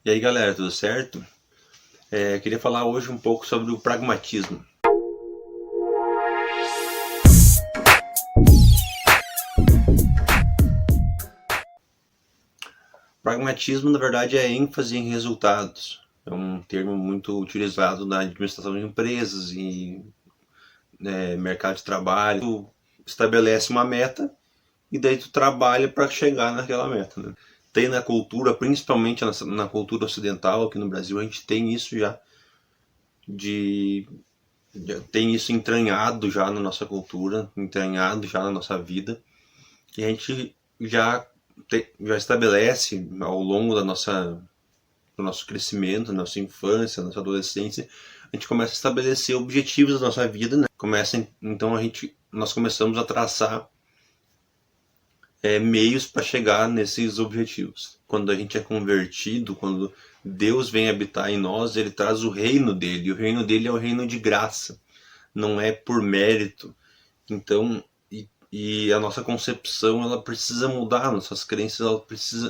E aí galera, tudo certo? Queria falar hoje um pouco sobre o pragmatismo. Pragmatismo, na verdade, é ênfase em resultados. É um termo muito utilizado na administração de empresas e mercado de trabalho. Tu estabelece uma meta e daí tu trabalha para chegar naquela meta, né? Tem na cultura, principalmente na cultura ocidental, aqui no Brasil, a gente tem isso de tem isso entranhado já na nossa cultura, entranhado já na nossa vida, e a gente já estabelece ao longo do nosso crescimento, da nossa infância, da nossa adolescência, a gente começa a estabelecer objetivos da nossa vida, né? Então nós começamos a traçar meios para chegar nesses objetivos. Quando a gente é convertido, quando Deus vem habitar em nós, Ele traz o reino dele, e o reino dele é o reino de graça, não é por mérito. Então, e a nossa concepção, ela precisa mudar, nossas crenças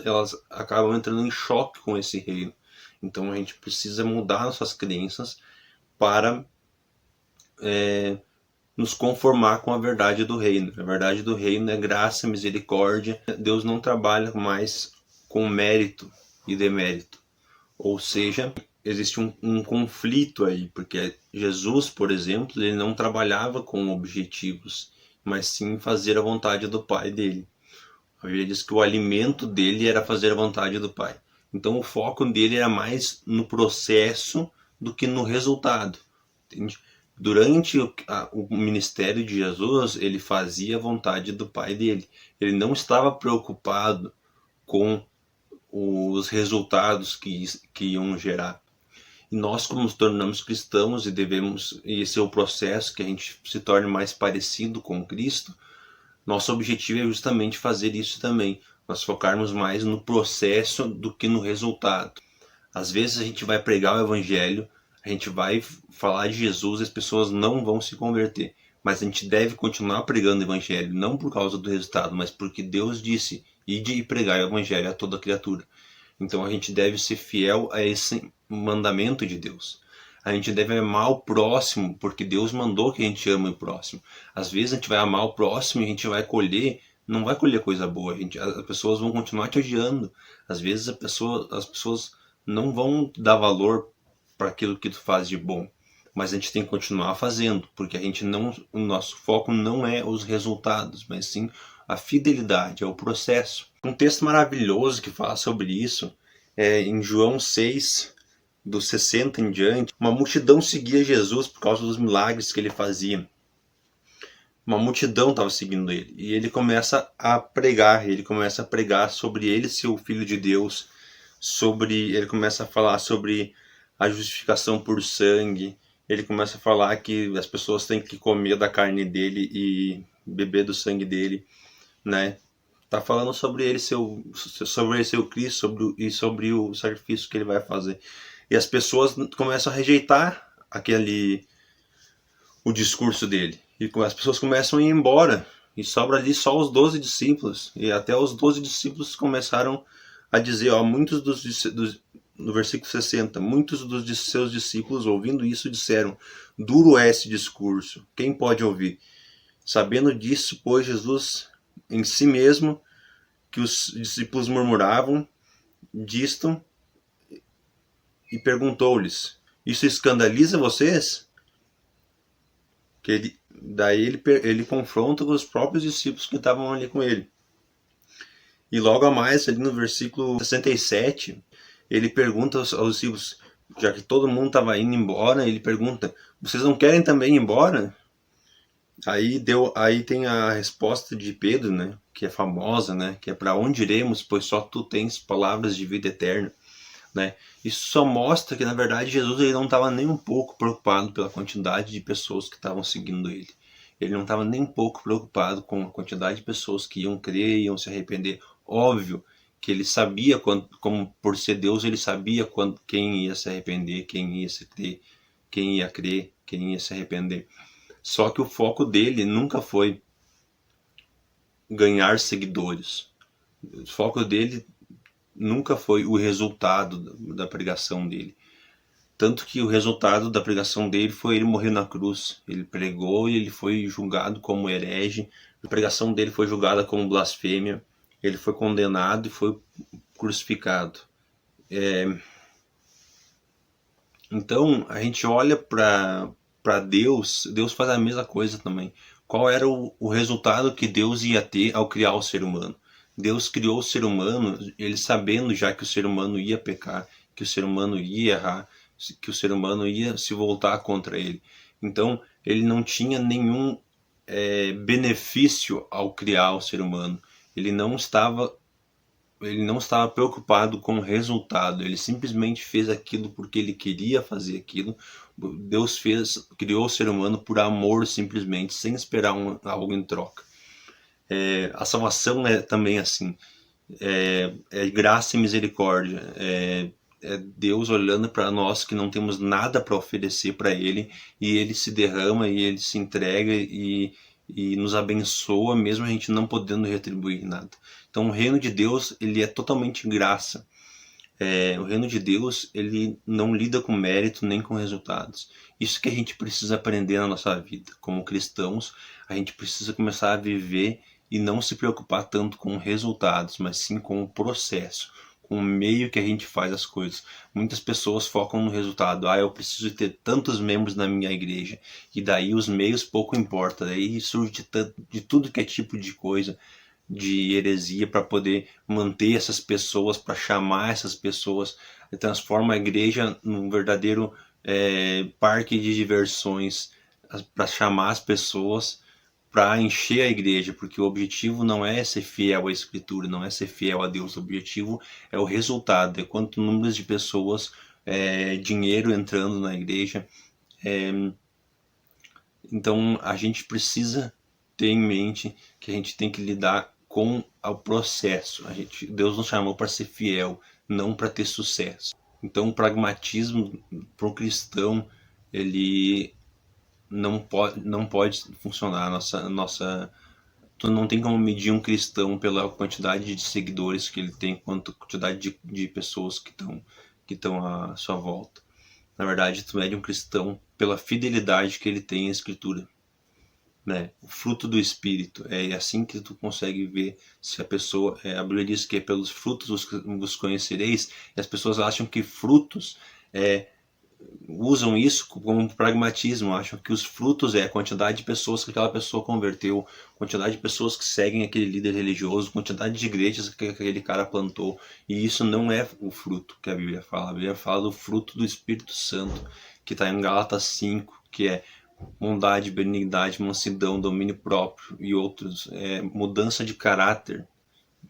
elas acabam entrando em choque com esse reino. Então a gente precisa mudar nossas crenças para nos conformar com a verdade do reino. A verdade do reino é graça, misericórdia. Deus não trabalha mais com mérito e demérito. Ou seja, existe um conflito aí, porque Jesus, por exemplo, ele não trabalhava com objetivos, mas sim fazer a vontade do Pai dele. A Bíblia diz que o alimento dele era fazer a vontade do Pai. Então o foco dele era mais no processo do que no resultado. Entende? Durante o ministério de Jesus, ele fazia a vontade do Pai dele. Ele não estava preocupado com os resultados que iam gerar. E nós, como nos tornamos cristãos e esse é o processo que a gente se torne mais parecido com Cristo, nosso objetivo é justamente fazer isso também. Nós focarmos mais no processo do que no resultado. Às vezes a gente vai pregar o evangelho, a gente vai falar de Jesus e as pessoas não vão se converter. Mas a gente deve continuar pregando o evangelho, não por causa do resultado, mas porque Deus disse, ide e pregar o evangelho a toda criatura. Então a gente deve ser fiel a esse mandamento de Deus. A gente deve amar o próximo, porque Deus mandou que a gente ame o próximo. Às vezes a gente vai amar o próximo e a gente vai colher, não vai colher coisa boa. As pessoas vão continuar te odiando. Às vezes as pessoas não vão dar valor para aquilo que tu faz de bom. Mas a gente tem que continuar fazendo, porque o nosso foco não é os resultados, mas sim a fidelidade, é o processo. Um texto maravilhoso que fala sobre isso é em João 6, dos 60 em diante. Uma multidão seguia Jesus por causa dos milagres que ele fazia. Uma multidão estava seguindo ele. E ele começa a pregar sobre ele ser o Filho de Deus, ele começa a falar sobre a justificação por sangue, ele começa a falar que as pessoas têm que comer da carne dele e beber do sangue dele, né? Tá falando sobre ele ser o Cristo sobre o sacrifício que ele vai fazer. E as pessoas começam a rejeitar o discurso dele. E as pessoas começam a ir embora. E sobra ali só os 12 discípulos. E até os 12 discípulos começaram a dizer, no versículo 60, muitos dos seus discípulos, ouvindo isso, disseram, duro é esse discurso, quem pode ouvir? Sabendo disso, pôs Jesus em si mesmo, que os discípulos murmuravam, distam, e perguntou-lhes, isso escandaliza vocês? Daí ele confronta os próprios discípulos que estavam ali com ele. E logo a mais, ali no versículo 67, ele pergunta aos discípulos, já que todo mundo estava indo embora, ele pergunta, vocês não querem também ir embora? Aí tem a resposta de Pedro, né, que é famosa, né, que é para onde iremos, pois só tu tens palavras de vida eterna, né? Isso só mostra que na verdade Jesus ele não estava nem um pouco preocupado pela quantidade de pessoas que estavam seguindo ele. Ele não estava nem um pouco preocupado com a quantidade de pessoas que iam crer, iam se arrepender. Óbvio que ele sabia, como por ser Deus, ele sabia quem ia se arrepender, quem ia se crer, quem ia crer, quem ia se arrepender. Só que o foco dele nunca foi ganhar seguidores. O foco dele nunca foi o resultado da pregação dele. Tanto que o resultado da pregação dele foi ele morrer na cruz. Ele pregou e ele foi julgado como herege. A pregação dele foi julgada como blasfêmia. Ele foi condenado e foi crucificado. Então a gente olha para Deus, Deus faz a mesma coisa também. Qual era o resultado que Deus ia ter ao criar o ser humano? Deus criou o ser humano, ele sabendo já que o ser humano ia pecar, que o ser humano ia errar, que o ser humano ia se voltar contra ele. Então ele não tinha nenhum benefício ao criar o ser humano. Ele não estava preocupado com o resultado, ele simplesmente fez aquilo porque ele queria fazer aquilo. Deus criou o ser humano por amor simplesmente, sem esperar algo em troca. A salvação é também assim, é graça e misericórdia, é Deus olhando para nós que não temos nada para oferecer para Ele, e Ele se derrama e Ele se entrega e nos abençoa, mesmo a gente não podendo retribuir nada. Então o reino de Deus, ele é totalmente graça. O reino de Deus, ele não lida com mérito nem com resultados. Isso que a gente precisa aprender na nossa vida. Como cristãos, a gente precisa começar a viver e não se preocupar tanto com resultados, mas sim com o processo, com o meio que a gente faz as coisas. Muitas pessoas focam no resultado. Eu preciso ter tantos membros na minha igreja. E daí os meios pouco importa. Daí surge de tudo que é tipo de coisa, de heresia, para poder manter essas pessoas, para chamar essas pessoas. Transforma a igreja num verdadeiro parque de diversões, para chamar as pessoas, para encher a igreja, porque o objetivo não é ser fiel à Escritura, não é ser fiel a Deus. O objetivo é o resultado, é quanto número de pessoas, dinheiro entrando na igreja. Então a gente precisa ter em mente que a gente tem que lidar com o processo. Deus nos chamou para ser fiel, não para ter sucesso. Então o pragmatismo para o cristão, ele não pode funcionar. Tu não tem como medir um cristão pela quantidade de seguidores que ele tem, quanto quantidade de pessoas que estão à sua volta. Na verdade, tu mede um cristão pela fidelidade que ele tem à Escritura, né? O fruto do Espírito. É assim que tu consegue ver se a pessoa... a Bíblia diz que é pelos frutos os conhecereis, e as pessoas acham que frutos usam isso como pragmatismo, acham que os frutos é a quantidade de pessoas que aquela pessoa converteu, quantidade de pessoas que seguem aquele líder religioso, quantidade de igrejas que aquele cara plantou, e isso não é o fruto que a Bíblia fala. A Bíblia fala do fruto do Espírito Santo, que está em Gálatas 5, que é bondade, benignidade, mansidão, domínio próprio e outros. Mudança de caráter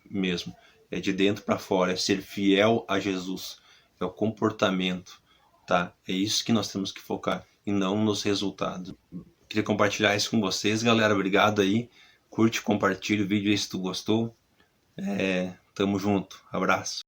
mesmo, é de dentro para fora, é ser fiel a Jesus, é o comportamento. Tá? É isso que nós temos que focar e não nos resultados. Queria compartilhar isso com vocês, galera. Obrigado aí. Curte, compartilha o vídeo aí se tu gostou. Tamo junto. Abraço.